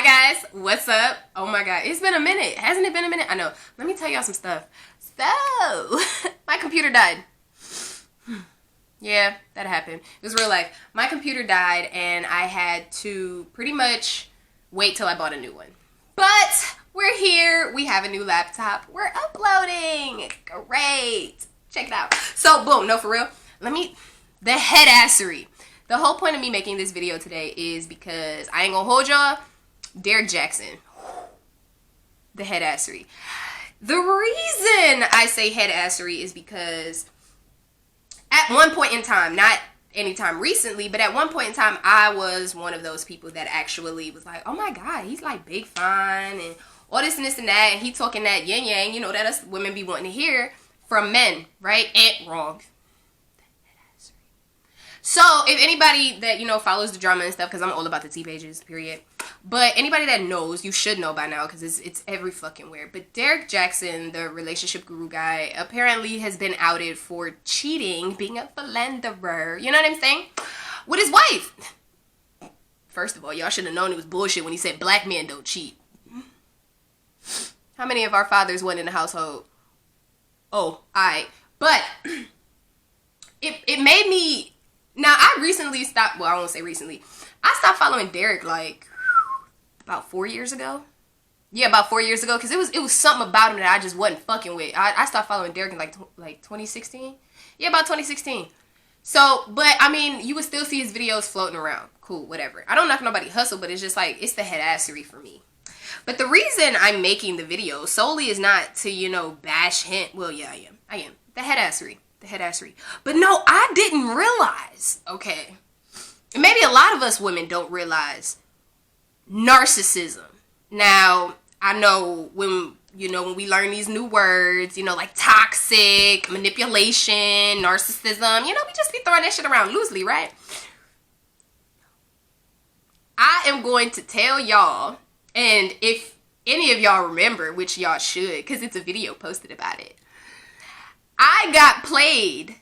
Hi guys, what's up? Oh my god, it's been a minute. Hasn't it been a minute? I know. Let me tell y'all some stuff. So, my computer died. Yeah, that happened. It was real life. My computer died and I had to pretty much wait till I bought a new one. But we're here. We have a new laptop. We're uploading. Great. Check it out. So, boom. No, for real. The HeadAssery. The whole point of me making this video today is because I ain't gonna hold y'all. Derrick Jaxn. The HeadAssery. The reason I say HeadAssery is because at one point in time, not anytime recently, but at one point in time, I was one of those people that actually was like, oh my god, he's like big fine and all this and this and that, and he talking that yin yang, you know, that us women be wanting to hear from men, right? And wrong. So, if anybody that, you know, follows the drama and stuff, because I'm all about the T pages, period. But anybody that knows, you should know by now, because it's every fucking where. But Derrick Jaxn, the relationship guru guy, apparently has been outed for cheating, being a philanderer, you know what I'm saying? With his wife. First of all, y'all should have known it was bullshit when he said black men don't cheat. How many of our fathers went in the household? Oh, alright. But it made me... Now, I recently stopped, well, I won't say recently. I stopped following Derrick, like, about 4 years ago. Yeah, about 4 years ago, because it was something about him that I just wasn't fucking with. I stopped following Derrick in, like 2016? Yeah, about 2016. So, but, I mean, you would still see his videos floating around. Cool, whatever. I don't knock nobody hustle, but it's just, like, it's the HeadAssery for me. But the reason I'm making the video solely is not to, you know, bash him. Well, yeah, I am. The HeadAssery. The HeadAssery. But no, I didn't realize, okay, and maybe a lot of us women don't realize narcissism. Now, I know when we learn these new words, you know, like toxic, manipulation, narcissism, you know, we just be throwing that shit around loosely, right? I am going to tell y'all, and if any of y'all remember, which y'all should, because it's a video posted about it, I got played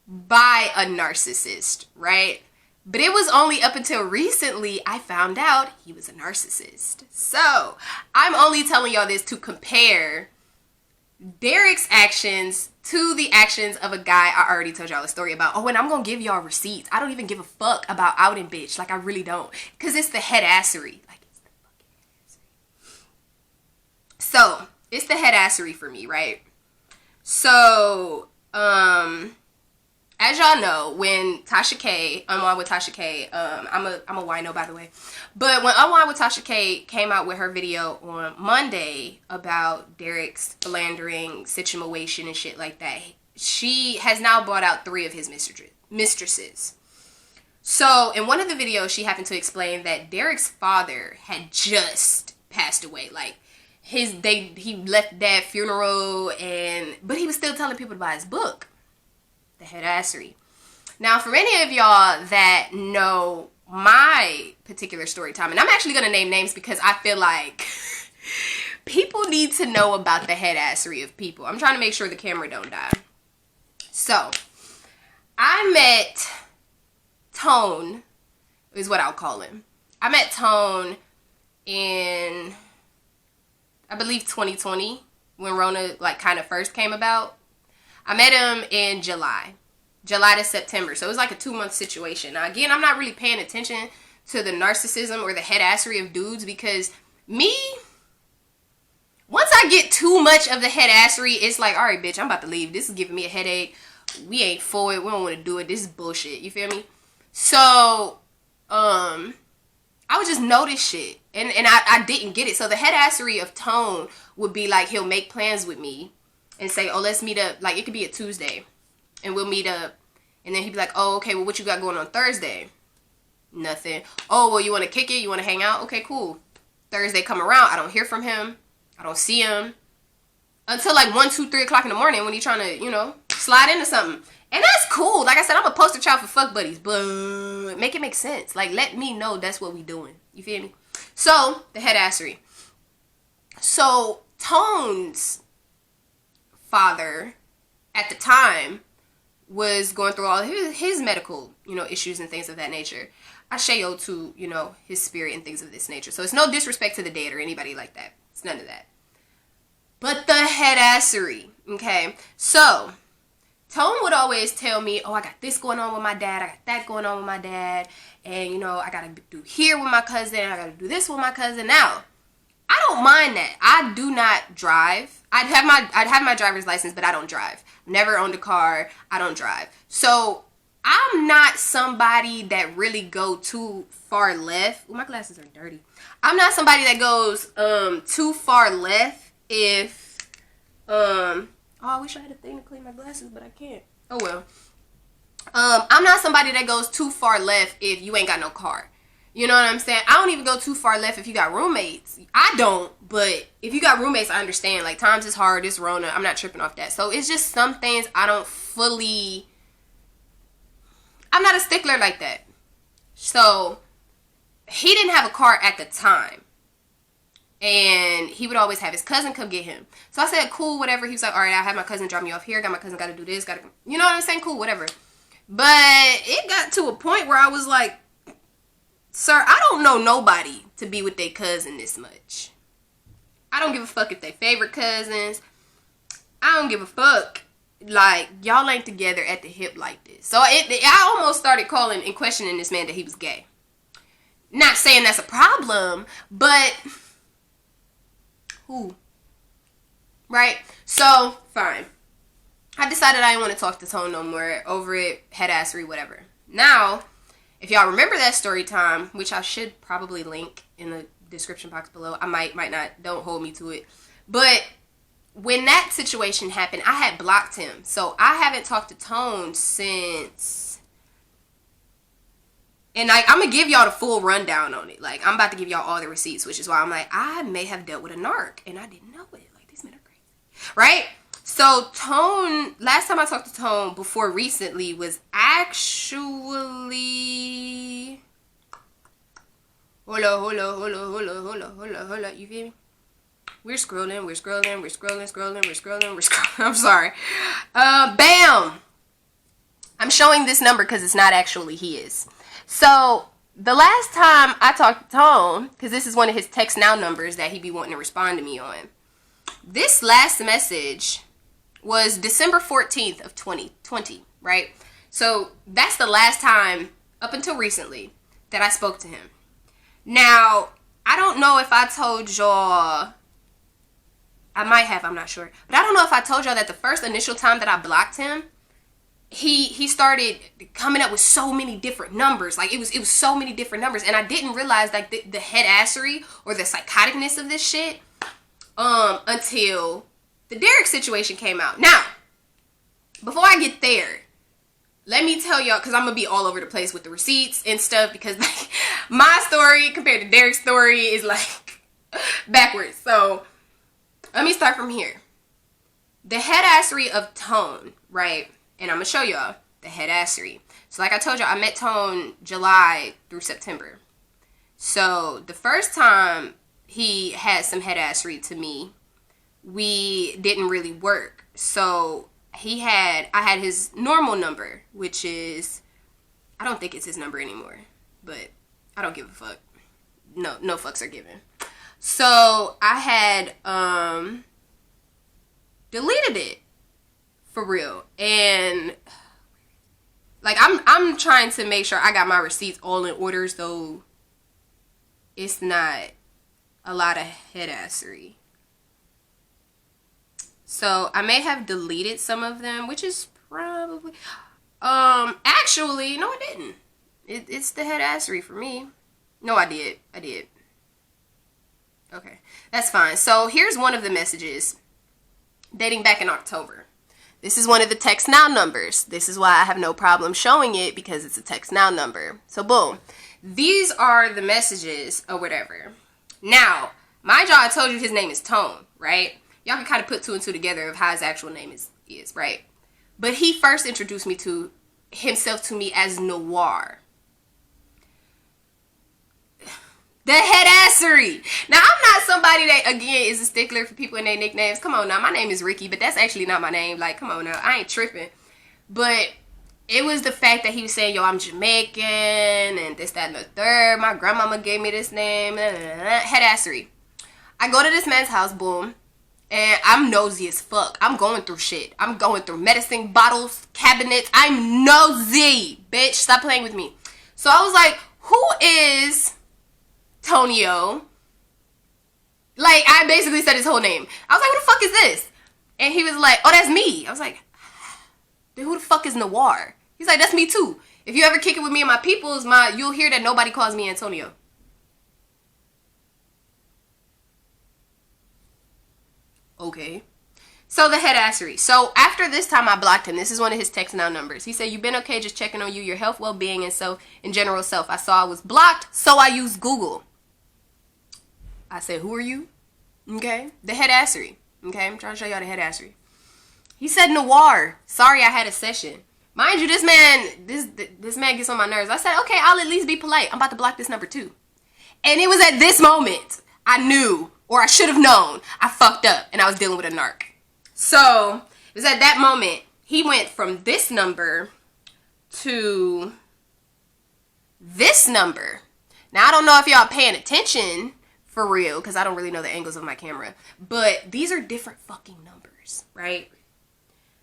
by a narcissist, right? But it was only up until recently I found out he was a narcissist. So, I'm only telling y'all this to compare Derrick's actions to the actions of a guy I already told y'all a story about. Oh, and I'm gonna give y'all receipts. I don't even give a fuck about outing bitch. Like, I really don't. Because it's the HeadAssery. Like, it's the fucking HeadAssery. So, it's the HeadAssery for me, right? So, as y'all know, when Tasha K, Unwind with Tasha K, I'm a wino, by the way, but when Unwind with Tasha K came out with her video on Monday about Derrick's philandering situation and shit like that, she has now bought out 3 of his mistresses. So, in one of the videos, she happened to explain that Derrick's father had just passed away, like, he left that funeral, but he was still telling people to buy his book, The HeadAssery. Now, for any of y'all that know my particular story time, and I'm actually going to name names because I feel like people need to know about the HeadAssery of people. I'm trying to make sure the camera don't die. So, I met Tone, is what I'll call him. I met Tone in, I believe, 2020, when Rona, like, kind of first came about. I met him in July to September, so it was like a 2-month situation. Now, again, I'm not really paying attention to the narcissism or the HeadAssery of dudes, because me, once I get too much of the HeadAssery, it's like, all right, bitch, I'm about to leave. This is giving me a headache. We ain't for it. We don't want to do it. This is bullshit. You feel me? So, I would just notice shit, and I didn't get it. So the HeadAssery of Tone would be like, he'll make plans with me and say, oh, let's meet up. Like, it could be a Tuesday, and we'll meet up. And then he'd be like, oh, okay, well, what you got going on Thursday? Nothing. Oh, well, you want to kick it? You want to hang out? Okay, cool. Thursday come around. I don't hear from him. I don't see him until like 1, 2, 3 o'clock in the morning when he's trying to, you know, slide into something. And that's cool. Like I said, I'm a poster child for fuck buddies, but make it make sense. Like, let me know that's what we doing. You feel me? So, the HeadAssery. So, Tone's father, at the time, was going through all his medical, you know, issues and things of that nature. Asheo to, you know, his spirit and things of this nature. So it's no disrespect to the dead or anybody like that. It's none of that. But the HeadAssery, okay? So, Tone would always tell me, oh, I got this going on with my dad, I got that going on with my dad, and, you know, I got to do here with my cousin, I got to do this with my cousin. Now, I don't mind that. I do not drive. I'd have my driver's license, but I don't drive. Never owned a car. I don't drive. So, I'm not somebody that really go too far left. Ooh, my glasses are dirty. I'm not somebody that goes too far left if oh, I wish I had a thing to clean my glasses, but I can't. Oh well. I'm not somebody that goes too far left if you ain't got no car. You know what I'm saying? I don't even go too far left if you got roommates. I don't, but if you got roommates, I understand. Like, times is hard, it's Rona. I'm not tripping off that. So it's just some things I don't fully. I'm not a stickler like that. So, he didn't have a car at the time. And he would always have his cousin come get him. So I said, cool, whatever. He was like, all right, I'll have my cousin drop me off here. Got my cousin got to do this. Got to, you know what I'm saying? Cool, whatever. But it got to a point where I was like, sir, I don't know nobody to be with their cousin this much. I don't give a fuck if they favorite cousins. I don't give a fuck. Like, y'all ain't together at the hip like this. So I almost started calling and questioning this man that he was gay. Not saying that's a problem, but who? Right? So, fine. I decided I didn't want to talk to Tone no more. Over it, HeadAssery, whatever. Now, if y'all remember that story time, which I should probably link in the description box below. I might not. Don't hold me to it. But when that situation happened, I had blocked him. So I haven't talked to Tone since. And I'm going to give y'all the full rundown on it. Like, I'm about to give y'all all the receipts, which is why I'm like, I may have dealt with a narc. And I didn't know it. Like, these men are crazy. Right? So Tone, last time I talked to Tone before recently was actually. Hold up. You feel me? We're scrolling. I'm sorry. Bam! I'm showing this number because it's not actually his. So, the last time I talked to Tone, because this is one of his text now numbers that he be wanting to respond to me on. This last message was December 14th of 2020, right? So, that's the last time, up until recently, that I spoke to him. Now, I don't know if I told y'all. I might have, I'm not sure. But I don't know if I told y'all that the first initial time that I blocked him, he started coming up with so many different numbers. Like, it was so many different numbers. And I didn't realize, like, the HeadAssery or the psychoticness of this shit until the Derrick situation came out. Now, before I get there, let me tell y'all, because I'm going to be all over the place with the receipts and stuff, because, like, my story compared to Derrick's story is, like, backwards. So, let me start from here. The HeadAssery of Tone, right? And I'm going to show y'all the HeadAssery. So like I told y'all, I met Tone July through September. So the first time he had some HeadAssery to me, we didn't really work. So I had his normal number, which is, I don't think it's his number anymore, but I don't give a fuck. No fucks are given. So I had deleted it for real, and like I'm trying to make sure I got my receipts all in order, so it's not a lot of HeadAssery. So I may have deleted some of them, which is probably actually no, I didn't. It's the HeadAssery for me. No, I did. Okay, that's fine. So here's one of the messages dating back in October. This is one of the text now numbers. This is why I have no problem showing it, because it's a text now number. So boom. These are the messages or whatever. Now, mind y'all, I told you his name is Tone, right? Y'all can kind of put two and two together of how his actual name is, right? But he first introduced himself to me as Noir. The HeadAssery. Now, I'm not somebody that, again, is a stickler for people and their nicknames. Come on now, my name is Ricky, but that's actually not my name. Like, come on now, I ain't tripping. But It was the fact that he was saying, yo, I'm Jamaican, and this, that, and the third. My grandmama gave me this name. HeadAssery. I go to this man's house, boom, and I'm nosy as fuck. I'm going through shit. I'm going through medicine bottles, cabinets. I'm nosy, bitch. Stop playing with me. So I was like, who is Tonio? Like, I basically said his whole name. I was like, who the fuck is this? And he was like, oh, that's me. I was like, then who the fuck is Noir? He's like, that's me too. If you ever kick it with me and my peoples, you'll hear that nobody calls me Antonio. Okay. So the HeadAssery. So after this time, I blocked him. This is one of his text now numbers. He said, you've been okay, just checking on you, your health, well-being, and so in general self. I saw I was blocked, so I used Google. I said, who are you? Okay. The HeadAssery. Okay, I'm trying to show y'all the HeadAssery. He said, Noir. Sorry, I had a session. Mind you, this man gets on my nerves. I said, okay, I'll at least be polite. I'm about to block this number too. And it was at this moment I knew, or I should have known, I fucked up and I was dealing with a narc. So it was at that moment he went from this number to this number. Now I don't know if y'all paying attention for real, because I don't really know the angles of my camera, but these are different fucking numbers, right?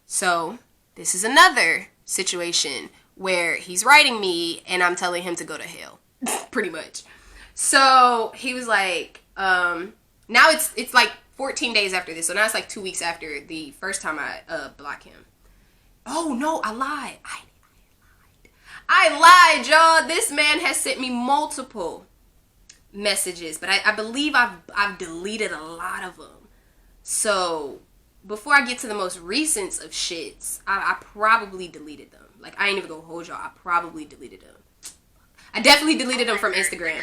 So this is another situation where he's writing me and I'm telling him to go to hell, pretty much. So he was like, now it's like 14 days after this. So now it's like 2 weeks after the first time I block him. Oh no, I lied. I lied, y'all. This man has sent me multiple messages, but I believe I've deleted a lot of them. So before I get to the most recent of shits, I probably deleted them. Like, I ain't even gonna hold y'all. I probably deleted them. I definitely deleted them from Instagram.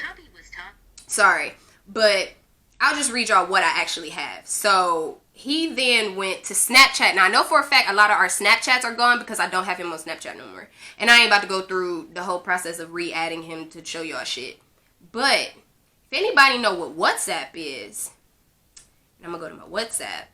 Sorry, but I'll just read y'all what I actually have. So he then went to Snapchat. Now I know for a fact a lot of our Snapchats are gone because I don't have him on Snapchat no more, and I ain't about to go through the whole process of re-adding him to show y'all shit. But if anybody know what WhatsApp is, and I'm gonna go to my WhatsApp,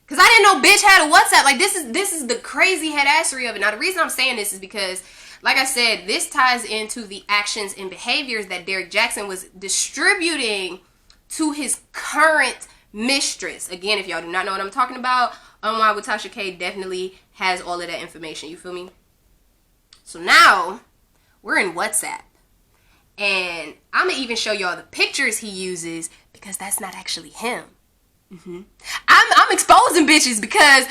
because I didn't know bitch had a WhatsApp. Like, this is the crazy HeadAssery of it. Now the reason I'm saying this is because, like I said, this ties into the actions and behaviors that Derrick Jaxn was distributing to his current mistress. Again, if y'all do not know what I'm talking about, Unwind with Tasha K definitely has all of that information. You feel me? So now we're in WhatsApp. And I'm going to even show y'all the pictures he uses, because that's not actually him. I'm exposing bitches because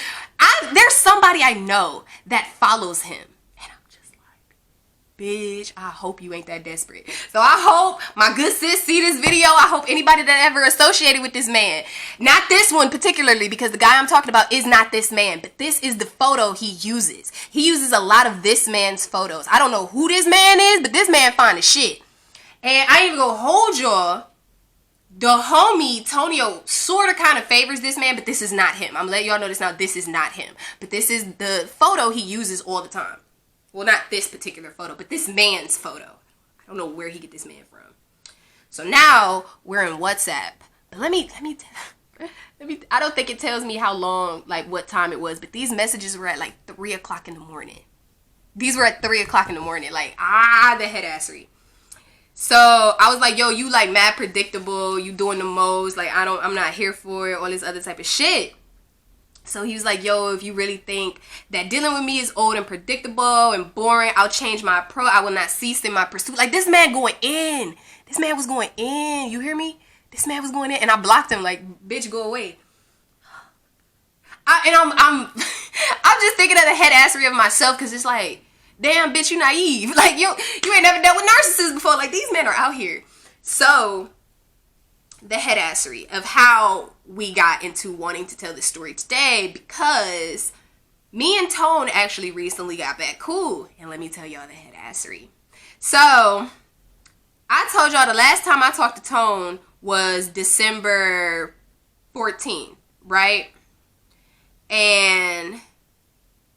there's somebody I know that follows him. And I'm just like, bitch, I hope you ain't that desperate. So I hope my good sis see this video. I hope anybody that ever associated with this man. Not this one particularly, because the guy I'm talking about is not this man. But this is the photo he uses. He uses a lot of this man's photos. I don't know who this man is, but this man fine as shit. And I ain't even gonna hold y'all. The homie, Tonio, sort of kind of favors this man, but this is not him. I'm letting y'all know this now. This is not him. But this is the photo he uses all the time. Well, not this particular photo, but this man's photo. I don't know where he get this man from. So now we're in WhatsApp. But let me I don't think it tells me how long, like what time it was, but these messages were at like 3 o'clock in the morning. These were at 3 o'clock in the morning. Like, the HeadAssery. So I was like, yo, you like mad predictable, you doing the most, like I'm not here for it, all this other type of shit. So he was like, yo, if you really think that dealing with me is old and predictable and boring, I'll change my approach. I will not cease in my pursuit. Like, this man going in. This man was going in. You hear me? This man was going in, and I blocked him. Like, bitch, go away. I'm just thinking of the HeadAssery of myself, because it's like, damn, bitch, you naive. Like, you ain't never dealt with narcissists before. Like, these men are out here. So the HeadAssery of how we got into wanting to tell this story today, because me and Tone actually recently got back cool. And let me tell y'all the HeadAssery. So I told y'all the last time I talked to Tone was December 14th, right? And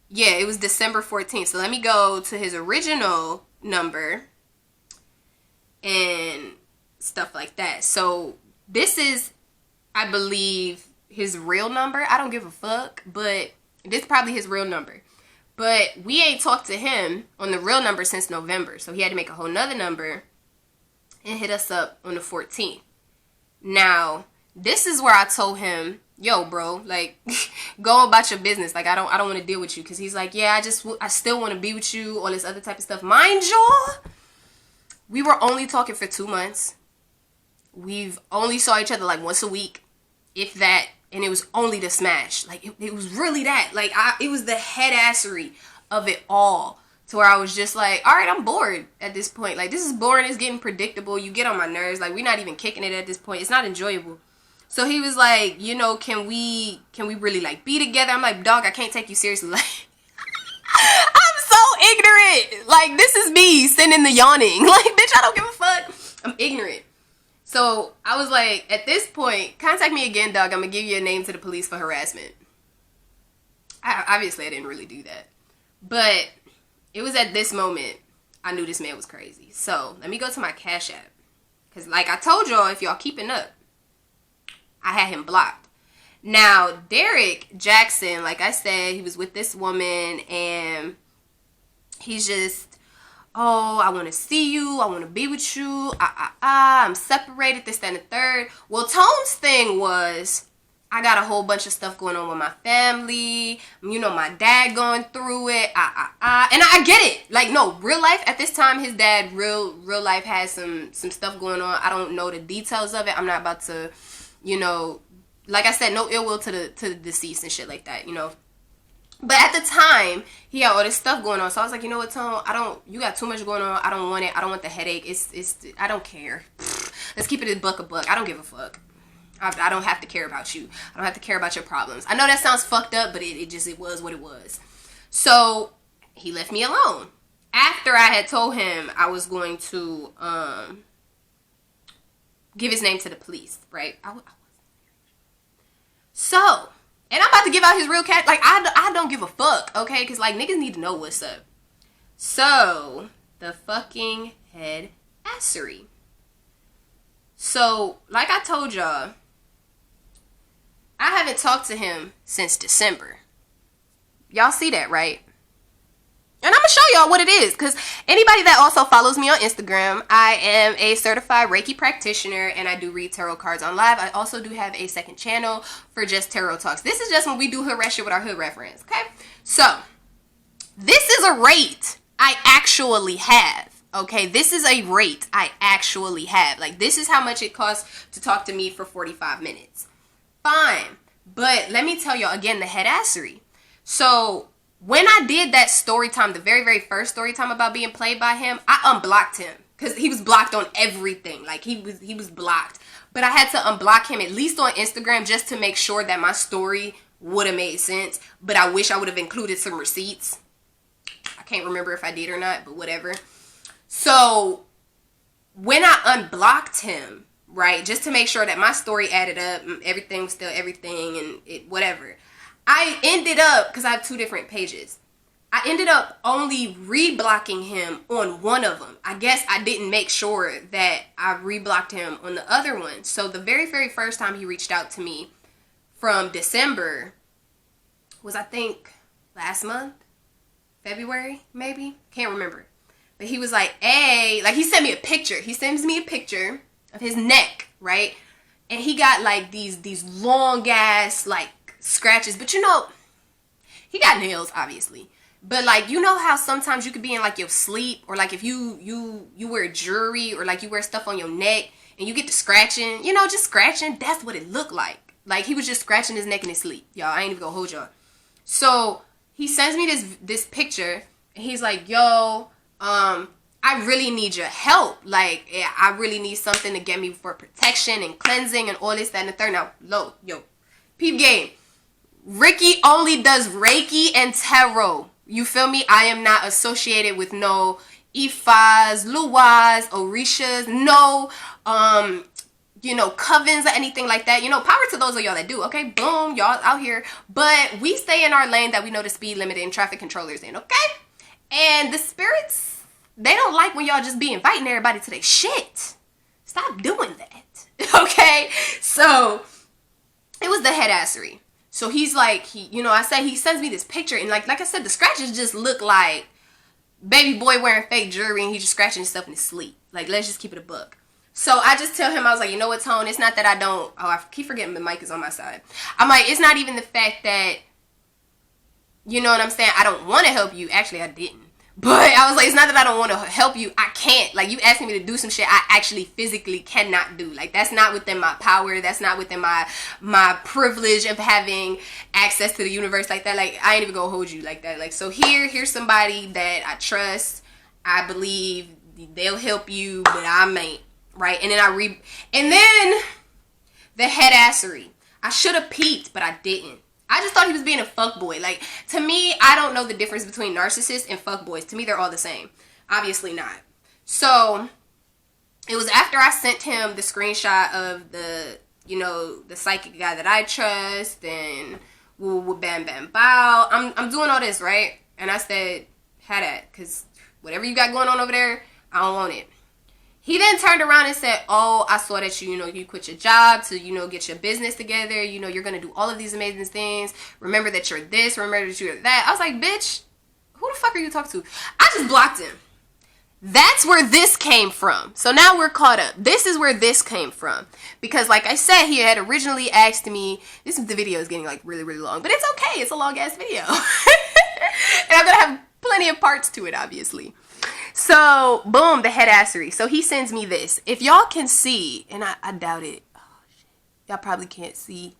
yeah, it was December 14th. So let me go to his original number and stuff like that. So this is, I believe, his real number. I don't give a fuck, but this is probably his real number. But we ain't talked to him on the real number since November. So he had to make a whole nother number and hit us up on the 14th. Now, this is where I told him, yo, bro, like, go about your business. Like, I don't want to deal with you. Because he's like, yeah, I still want to be with you. All this other type of stuff. Mind you, we were only talking for 2 months. We've only saw each other like once a week, if that. And it was only the smash. Like, it was really that. Like, it was the headassery of it all. To where I was just like, all right, I'm bored at this point. Like, this is boring. It's getting predictable. You get on my nerves. Like, we're not even kicking it at this point. It's not enjoyable. So he was like, you know, can we really, like, be together? I'm like, dog, I can't take you seriously. Like, I'm so ignorant. Like, this is me sending the yawning. Like, bitch, I don't give a fuck. I'm ignorant. So I was like, at this point, contact me again, dog. I'm going to give you a name to the police for harassment. Obviously, I didn't really do that. But it was at this moment I knew this man was crazy. So let me go to my Cash App. Because like I told y'all, if y'all keeping up, I had him blocked. Now, Derrick Jaxn, like I said, he was with this woman. And he's just, oh, I want to see you. I want to be with you. I'm separated, this, that, and the third. Well, Tone's thing was, I got a whole bunch of stuff going on with my family. You know, my dad going through it. And I get it. Like, no, real life, at this time, his dad, real life has some stuff going on. I don't know the details of it. I'm not about to, you know, like I said, no ill will to the deceased and shit like that, you know. But at the time, he had all this stuff going on. So I was like, you know what, Tone? You got too much going on. I don't want it. I don't want the headache. I don't care. Let's keep it a buck. I don't give a fuck. I don't have to care about you. I don't have to care about your problems. I know that sounds fucked up, but it was what it was. So he left me alone. After I had told him I was going to give his name to the police, right? So, and I'm about to give out his real cat. Like, I don't give a fuck, okay? Because, like, niggas need to know what's up. So, the fucking headassery. So, like I told y'all, I haven't talked to him since December. Y'all see that, right? And I'm going to show y'all what it is. Because anybody that also follows me on Instagram, I am a certified Reiki practitioner. And I do read tarot cards on live. I also do have a second channel for just tarot talks. This is just when we do hood rat shit with our hood reference. Okay? So, this is a rate I actually have. Okay? This is a rate I actually have. Like, this is how much it costs to talk to me for 45 minutes. Fine. But let me tell y'all again, the headassery. So, when I did that story time, the very, very first story time about being played by him, I unblocked him. Because he was blocked on everything. Like, he was blocked. But I had to unblock him, at least on Instagram, just to make sure that my story would have made sense. But I wish I would have included some receipts. I can't remember if I did or not, but whatever. So, when I unblocked him, right, just to make sure that my story added up, everything was still everything, and whatever, I ended up, because I have 2 different pages, I ended up only re-blocking him on one of them. I guess I didn't make sure that I re-blocked him on the other one. So the very, very first time he reached out to me from December was, I think, last month? February, maybe? Can't remember. But he was like, hey, like, he sent me a picture. He sends me a picture of his neck, right? And he got, like, these long-ass, like, scratches. But, you know, he got nails, obviously. But, like, you know how sometimes you could be in, like, your sleep, or, like, if you wear jewelry, or, like, you wear stuff on your neck, and you get to scratching, you know, just scratching, that's what it looked like. Like, he was just scratching his neck in his sleep. Y'all, I ain't even gonna hold y'all. So, he sends me this picture, and he's like, yo, I really need your help. Like, I really need something to get me for protection and cleansing and all this, that, and the third. Now, yo, peep game. Ricky only does Reiki and tarot. You feel me? I am not associated with no Ifas, Luas, Orishas, no, you know, covens or anything like that. You know, power to those of y'all that do, okay? Boom, y'all out here. But we stay in our lane that we know the speed limit and traffic controllers in, okay? And the spirits, they don't like when y'all just be inviting everybody to their shit. Stop doing that, okay? So, it was the headassery. So he's like, I said, he sends me this picture, and like I said, the scratches just look like baby boy wearing fake jewelry, and he's just scratching himself in his sleep. Like, let's just keep it a buck. So I just tell him, I was like, you know what, Tone, it's not that I don't, I keep forgetting the mic is on my side. I'm like, it's not even the fact that, you know what I'm saying, I don't want to help you. Actually, I didn't. But I was like, it's not that I don't want to help you. I can't. Like, you asking me to do some shit I actually physically cannot do. Like, that's not within my power. That's not within my privilege of having access to the universe like that. Like, I ain't even gonna hold you like that. Like, so here's somebody that I trust. I believe they'll help you, but I ain't. Right? And then the HeadAssery. I should have peeped, but I didn't. I just thought he was being a fuckboy. Like, to me, I don't know the difference between narcissists and fuckboys. To me, they're all the same. Obviously not. So, it was after I sent him the screenshot of the psychic guy that I trust, and woo bam bam bow. I'm doing all this, right? And I said, had that, because whatever you got going on over there, I don't want it. He then turned around and said, oh, I saw that you quit your job to, get your business together. You're going to do all of these amazing things. Remember that you're this. Remember that you're that. I was like, bitch, who the fuck are you talking to? I just blocked him. That's where this came from. So now we're caught up. This is where this came from. Because like I said, he had originally asked me, the video is getting like really, really long, but it's okay. It's a long ass video. And I'm going to have plenty of parts to it, obviously. So, boom, the HeadAssery. So he sends me this. If y'all can see, and I doubt it. Oh, shit. Y'all probably can't see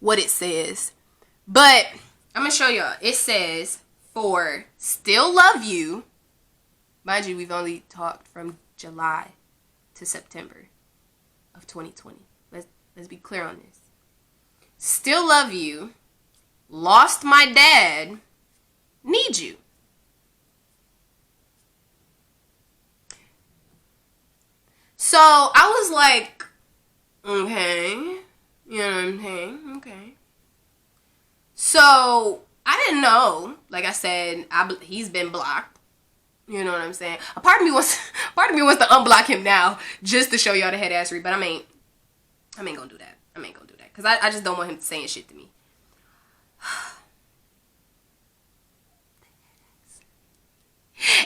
what it says. But I'm going to show y'all. It says, for still love you. Mind you, we've only talked from July to September of 2020. Let's be clear on this. Still love you. Lost my dad. Need you. So, I was like, okay, you know what I'm saying, okay. So, I didn't know, like I said, he's been blocked, you know what I'm saying. A part of me wants to unblock him now, just to show y'all the HeadAssery, but I ain't gonna do that. Because I just don't want him saying shit to me.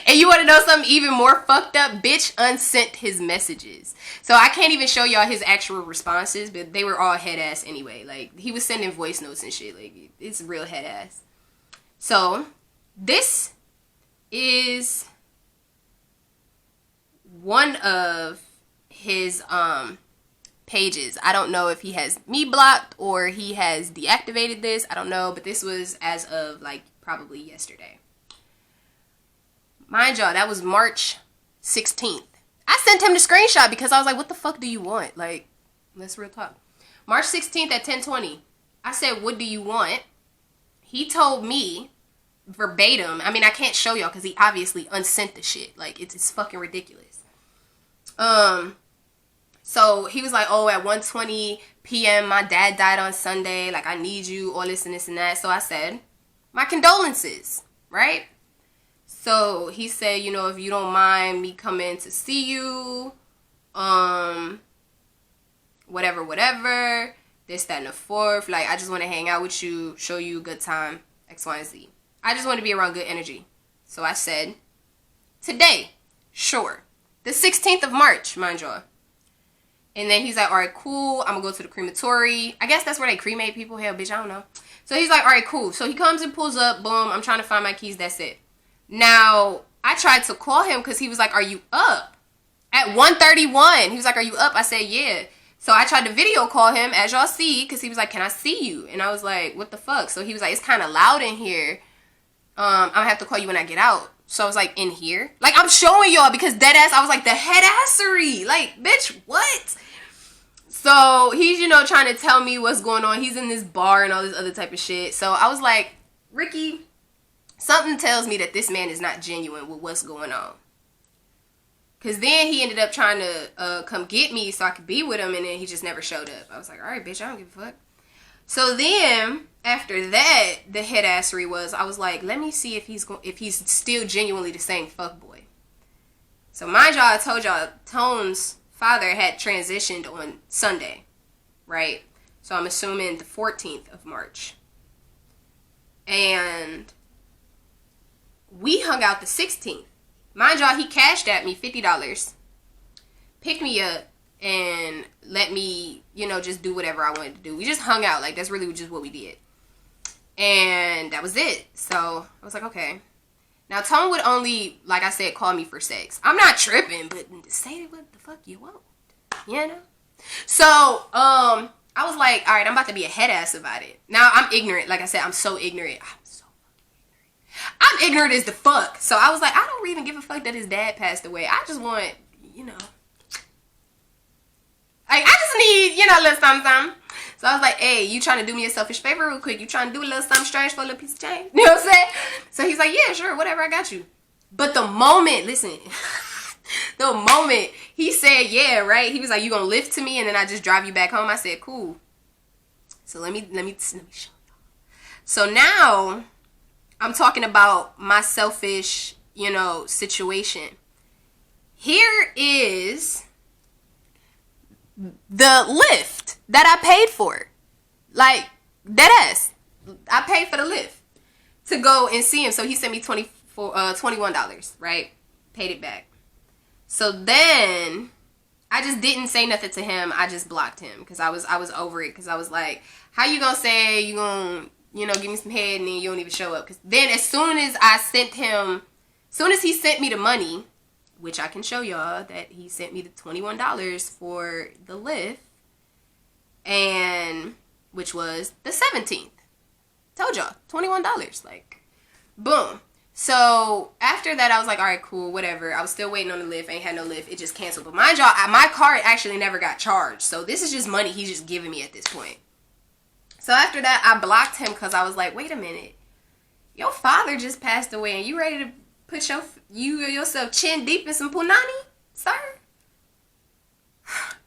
And you want to know something even more fucked up? Bitch unsent his messages. So I can't even show y'all his actual responses, but they were all head ass anyway. Like, he was sending voice notes and shit. Like, it's real head ass. So, this is one of his pages. I don't know if he has me blocked or he has deactivated this. I don't know, but this was as of like probably yesterday. Mind y'all, that was March 16th. I sent him the screenshot because I was like, what the fuck do you want? Like, let's real talk. March 16th at 10:20. I said, what do you want? He told me verbatim. I mean, I can't show y'all because he obviously unsent the shit. Like, it's fucking ridiculous. So he was like, oh, at 1:20 p.m. my dad died on Sunday. Like, I need you, all this and this and that. So I said, my condolences, right? So he said, if you don't mind me coming to see you, whatever, this, that, and the fourth. Like, I just want to hang out with you, show you a good time, X, Y, and Z. I just want to be around good energy. So I said, today, sure. The 16th of March, mind y'all. And then he's like, all right, cool. I'm going to go to the crematory. I guess that's where they cremate people. Hell, bitch, I don't know. So he's like, all right, cool. So he comes and pulls up. Boom. I'm trying to find my keys. That's it. Now, I tried to call him because he was like, are you up? At 1:31. He was like, are you up? I said, yeah. So I tried to video call him, as y'all see, because he was like, can I see you? And I was like, what the fuck? So he was like, it's kind of loud in here. I'm going to have to call you when I get out. So I was like, in here? Like, I'm showing y'all because deadass, I was like, the HeadAssery. Like, bitch, what? So he's, trying to tell me what's going on. He's in this bar and all this other type of shit. So I was like, Ricky, something tells me that this man is not genuine with what's going on. Because then he ended up trying to come get me so I could be with him, and then he just never showed up. I was like, all right, bitch, I don't give a fuck. So then, after that, the HeadAssery was, I was like, let me see if he's still genuinely the same fuckboy. So mind y'all, I told y'all, Tone's father had transitioned on Sunday, right? So I'm assuming the 14th of March. And we hung out the 16th. Mind y'all, he cashed at me $50, picked me up, and let me, you know, just do whatever I wanted to do. We just hung out. Like, that's really just what we did. And that was it. So I was like, okay. Now, Tone would only, like I said, call me for sex. I'm not tripping, but say what the fuck you want, you know? So, I was like, all right, I'm about to be a head ass about it. Now, I'm ignorant. Like I said, I'm so ignorant. I'm ignorant as the fuck. So I was like, I don't even give a fuck that his dad passed away. I just want, you know, like, I just need, you know, a little something. So I was like, hey, you trying to do me a selfish favor real quick? You trying to do a little something strange for a little piece of change? You know what I'm saying? So he's like, yeah, sure, whatever, I got you. But the moment, listen, the moment he said, yeah, right? He was like, you gonna lift to me and then I just drive you back home? I said, cool. So let me show y'all. So now I'm talking about my selfish, you know, situation. Here is the lift that I paid for. Like, deadass. I paid for the lift to go and see him. So he sent me $21, right? Paid it back. So then I just didn't say nothing to him. I just blocked him because I was over it. Because I was like, how you gonna say you gonna, you know, give me some head and then you don't even show up? Because then as soon as he sent me the money, which I can show y'all that he sent me the $21 for the lift, and which was the 17th. Told y'all, $21, like, boom. So after that, I was like, all right, cool, whatever. I was still waiting on the lift. Ain't had no lift. It just canceled. But mind y'all, my card actually never got charged. So this is just money he's just giving me at this point. So after that, I blocked him because I was like, wait a minute. Your father just passed away and you ready to put yourself chin deep in some punani, sir?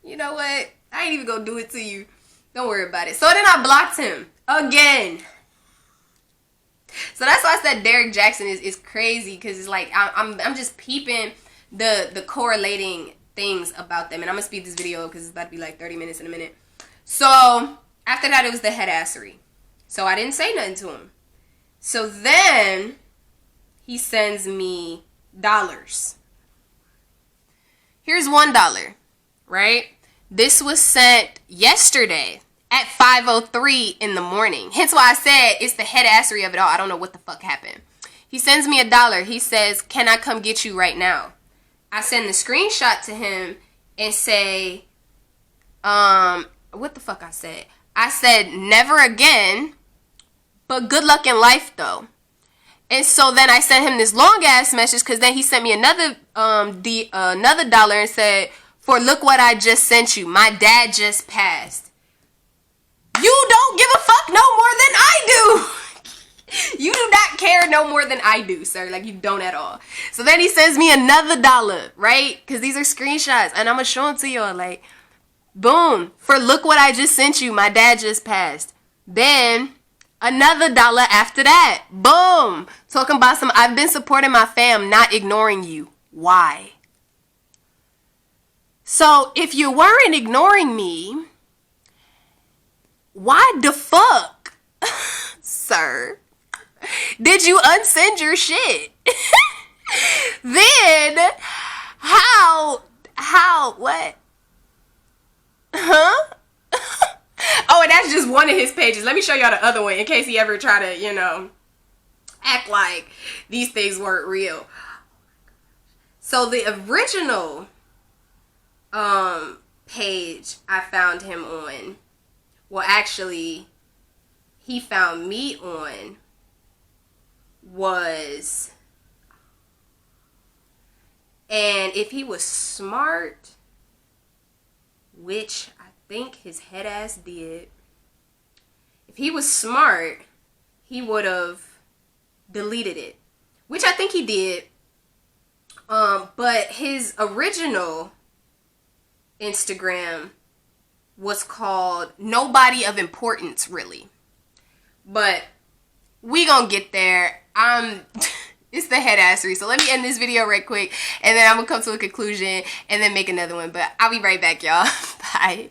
You know what? I ain't even gonna do it to you. Don't worry about it. So then I blocked him again. So that's why I said Derrick Jaxn is crazy, because it's like I'm just peeping the correlating things about them, and I'm gonna speed this video because it's about to be like 30 minutes in a minute. So after that, it was the HeadAssery. So I didn't say nothing to him. So then he sends me dollars. Here's $1, right? This was sent yesterday at 5:03 in the morning. Hence why I said it's the HeadAssery of it all. I don't know what the fuck happened. He sends me $1. He says, can I come get you right now? I send the screenshot to him and say, what the fuck I said? I said, never again, but good luck in life though. And so then I sent him this long ass message, because then he sent me another $1 and said, for look what I just sent you. My dad just passed. You don't give a fuck no more than I do. You do not care no more than I do, sir. Like, you don't at all. So then he sends me another $1, right? Because these are screenshots. And I'm going to show them to y'all. Like, boom. For look what I just sent you. My dad just passed. Then another $1 after that. Boom. Talking about some, I've been supporting my fam, not ignoring you. Why? So if you weren't ignoring me, why the fuck, sir, did you unsend your shit? Then, what? Huh? Oh, and that's just one of his pages. Let me show y'all the other one in case he ever try to, you know, act like these things weren't real. So the original page I found him on, well, actually, he found me on, was, and if he was smart, which I think his head ass did, if he was smart, he would have deleted it, which I think he did. But his original Instagram was called Nobody of Importance, really. But we gonna get there. It's the HeadAssery. So let me end this video right quick, and then I'm gonna come to a conclusion and then make another one. But I'll be right back, y'all. Bye.